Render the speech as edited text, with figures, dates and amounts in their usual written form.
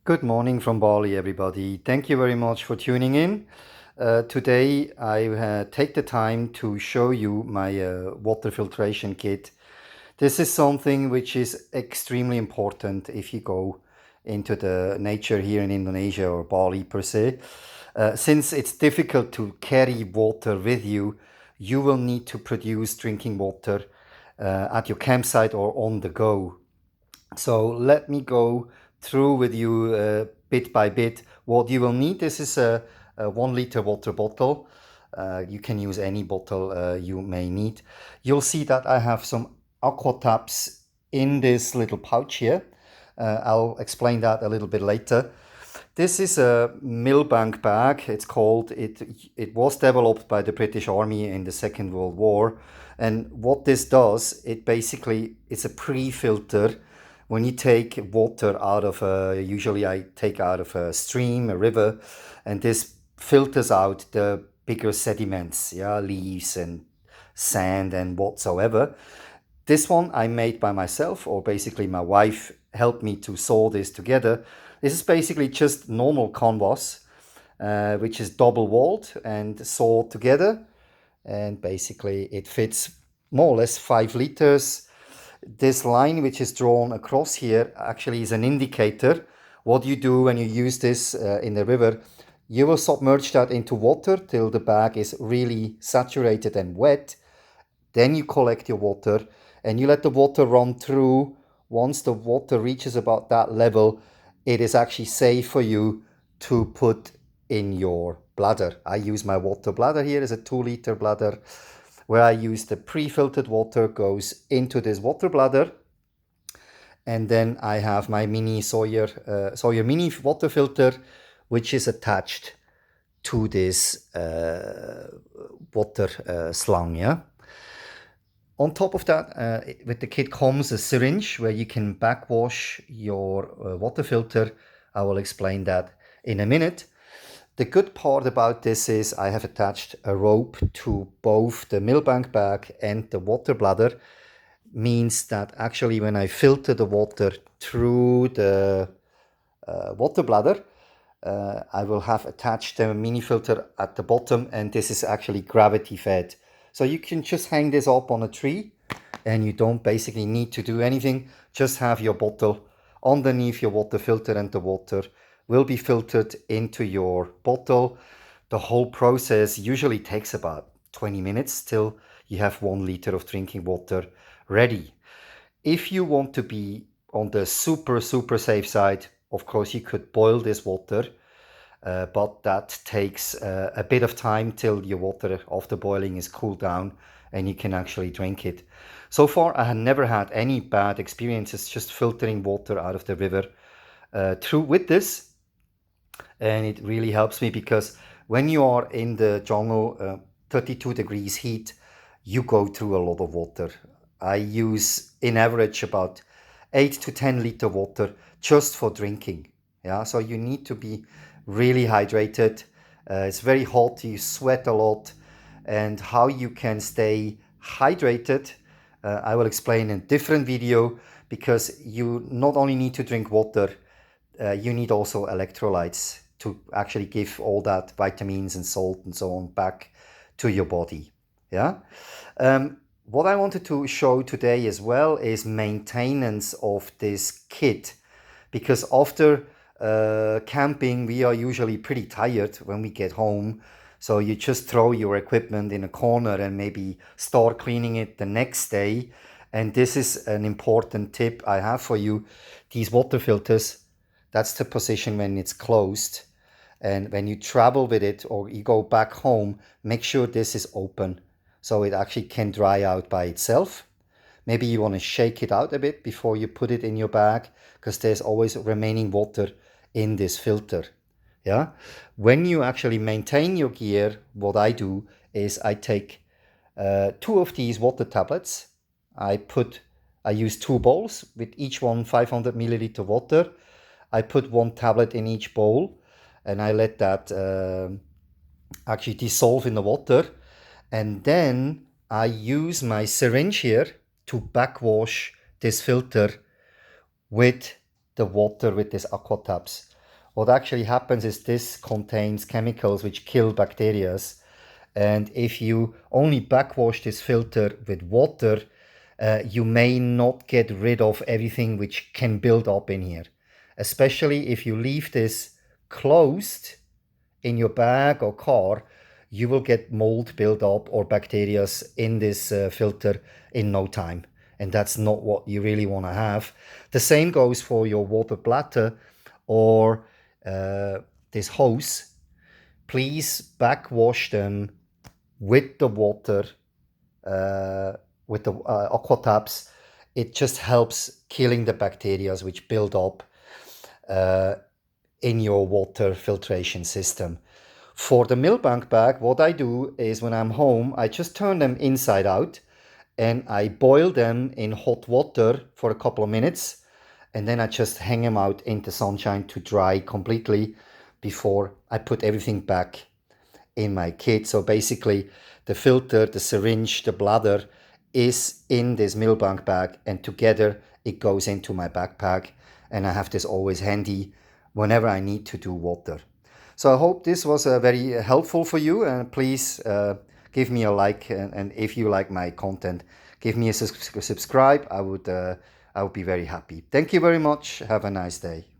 Good morning from Bali, everybody. Thank you very much for tuning in. Today, I take the time to show you my water filtration kit. This is something which is extremely important if you go into the nature here in Indonesia or Bali per se. Since it's difficult to carry water with you, you will need to produce drinking water at your campsite or on the go. So let me go through with you bit by bit what you will need. This is a 1 liter water bottle. You can use any bottle you may need. You'll see that I have some aqua taps in this little pouch here. I'll explain that a little bit later. This is a millbank bag. It's called it. It was developed by the British Army in the Second World War, and what this does, it basically it's a pre-filter. When you take water out of usually I take out of a stream, a river, and this filters out the bigger sediments, yeah, leaves and sand and whatsoever. This one I made by myself, or basically my wife helped me to saw this together. This is basically just normal canvas, which is double walled and sawed together. And basically it fits more or less 5 liters. This line which is drawn across here actually is an indicator. What you do when you use this in the river, you will submerge that into water till the bag is really saturated and wet. Then you collect your water and you let the water run through. Once the water reaches about that level, it is actually safe for you to put in your bladder. I use my water bladder here as a 2 liter bladder, where I use the pre-filtered water goes into this water bladder. And then I have my mini Sawyer mini water filter, which is attached to this water slung, yeah. On top of that, with the kit comes a syringe where you can backwash your water filter. I will explain that in a minute. The good part about this is I have attached a rope to both the millbank bag and the water bladder. Means that actually when I filter the water through the water bladder, I will have attached a mini filter at the bottom, and this is actually gravity fed. So you can just hang this up on a tree and you don't basically need to do anything. Just have your bottle underneath your water filter and the water will be filtered into your bottle. The whole process usually takes about 20 minutes till you have 1 liter of drinking water ready. If you want to be on the super safe side, of course you could boil this water, but that takes a bit of time till your water after boiling is cooled down and you can actually drink it. So far I have never had any bad experiences just filtering water out of the river through with this, and it really helps me because when you are in the jungle, 32 degrees heat, you go through a lot of water. I use in average about 8 to 10 liter water just for drinking. Yeah, so you need to be really hydrated. It's very hot, you sweat a lot, and how you can stay hydrated, I will explain in a different video, because you not only need to drink water, you need also electrolytes to actually give all that vitamins and salt and so on back to your body. Yeah. What I wanted to show today as well is maintenance of this kit, because after camping we are usually pretty tired when we get home. So you just throw your equipment in a corner and maybe start cleaning it the next day. And this is an important tip I have for you. These water filters, that's the position when it's closed. And when you travel with it or you go back home, make sure this is open so it actually can dry out by itself. Maybe you want to shake it out a bit before you put it in your bag, because there's always remaining water in this filter. Yeah. When you actually maintain your gear, what I do is I take 2 of these water tablets. I use 2 bowls with each one 500 milliliter water. I put 1 tablet in each bowl and I let that actually dissolve in the water. And then I use my syringe here to backwash this filter with the water with these aqua tabs. what actually happens is this contains chemicals which kill bacteria. And if you only backwash this filter with water, you may not get rid of everything which can build up in here. Especially if you leave this closed in your bag or car, you will get mold build up or bacteria in this filter in no time. And that's not what you really want to have. The same goes for your water bladder or this hose. Please backwash them with the water, with the aqua taps. It just helps killing the bacteria which build up in your water filtration system. For the Milbank bag, what I do is when I'm home, I just turn them inside out and I boil them in hot water for a couple of minutes. And then I just hang them out in the sunshine to dry completely before I put everything back in my kit. So basically, the filter, the syringe, the bladder is in this Milbank bag, and together it goes into my backpack. And I have this always handy whenever I need to do water. So I hope this was very helpful for you, and please give me a like, and if you like my content, give me a subscribe. I would be very happy. Thank you very much. Have a nice day.